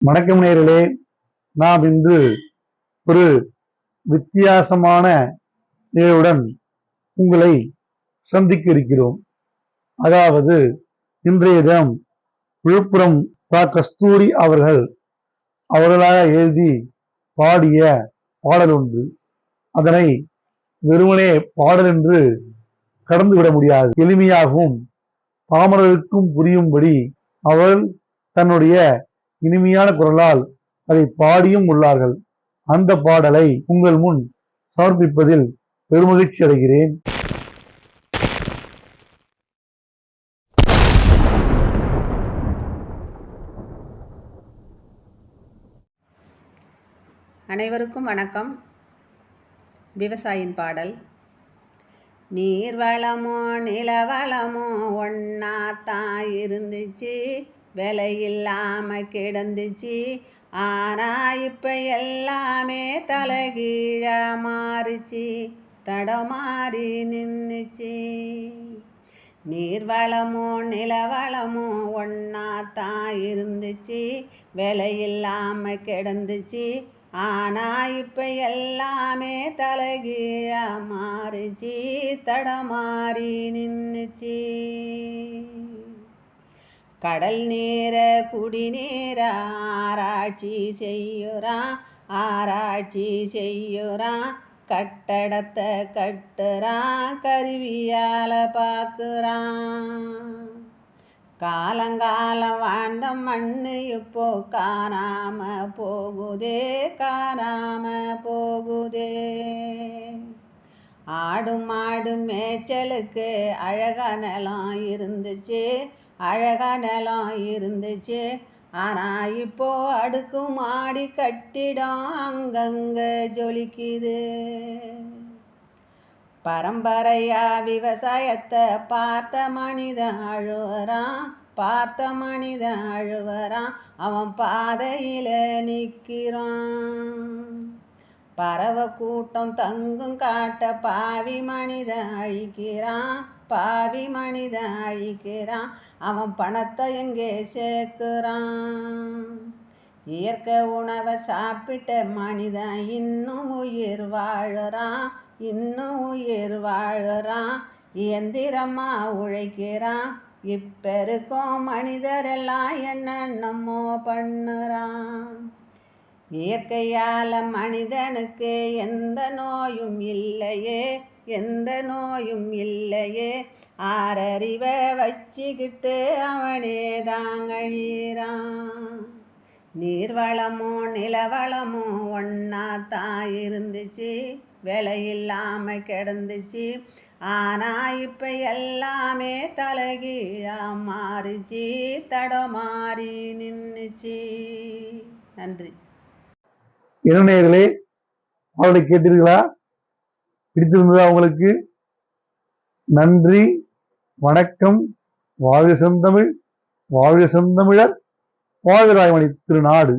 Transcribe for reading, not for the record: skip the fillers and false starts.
வணக்கம் நேயர்களே, நாம் இன்று ஒரு வித்தியாசமான நிகழ்வுடன் உங்களை சந்திக்க இருக்கிறோம். அதாவது இன்றைய தினம் விழுப்புரம் கஸ்தூரி அவர்களாக எழுதி பாடிய பாடல் ஒன்று. அதனை வெறுமனே பாடல் என்று கடந்துவிட முடியாது. எளிமையாகவும் பாமரருக்கும் புரியும்படி அவர்கள் தன்னுடைய இனிமையான குரலால் அதை பாடியும் உள்ளார்கள். அந்த பாடலை உங்கள் முன் சமர்ப்பிப்பதில் பெருமகிழ்ச்சி அடைகிறேன். அனைவருக்கும் வணக்கம். விவசாயின் பாடல். நீர் வளமோ நிலவளமோ ஒன்னாத்தான் இருந்துச்சு, விலையில்லாம கிடந்துச்சு. ஆனா இப்ப எல்லாமே தலைகீழா மாறிச்சு, தடமாறி நின்றுச்சு. நீர் வளமோ நிலவளமோ ஒன்னாத்தான் இருந்துச்சு, விலையில்லாம கிடந்துச்சு. ஆனா இப்ப எல்லாமே தலைகீழா மாறிச்சு, தடமாறி நின்றுச்சு. கடல் நீர குடிநீர ஆராய்ச்சி செய்யுறான். கட்டடத்தை கட்டுறான், கருவியால பார்க்குறான். காலங்காலம் வாழ்ந்த மண்ணு இப்போ காணாம போகுதே. ஆடு மாடு மேய்ச்சலுக்கு அழகா நிலம் இருந்துச்சு. ஆனா இப்போ அடுக்கு மாடி கட்டிடம் அங்கங்க ஜொலிக்குது. பரம்பரையா விவசாயத்தை பார்த்த மனிதன் அழுவறான். அவன் பாதையில நிற்கிறான். பறவை கூட்டம் தங்கும் காட்ட பாவி மனிதன் அழிக்கிறான். அவன் பணத்தை எங்கே சேர்க்கிறான். இயற்கை உணவை சாப்பிட்ட மனிதன் இன்னும் உயிர் வாழுறான். இயந்திரமா உழைக்கிறான். இப்ப இருக்கும் மனிதரெல்லாம் என்னென்னமோ பண்ணுறான். இயற்கையால மனிதனுக்கு எந்த நோயும் இல்லையே. ஆறறிவை வச்சுக்கிட்டு அவனே தாங்கழிறான். நீர்வளமோ நிலவளமோ ஒன்னாத்தான் இருந்துச்சு, விலையில்லாம கிடந்துச்சு. ஆனா இப்ப எல்லாமே தலைகீழா மாறிச்சு, தடமாறி நின்றுச்சு. நன்றி. இளைஞர்களே, அவளை கேட்டீர்களா? பிடித்திருந்ததா உங்களுக்கு? நன்றி, வணக்கம். வாழ்க செந்தமிழ், வாழ்க செந்தமிழர், வாழ்க ராயமணி திருநாடு.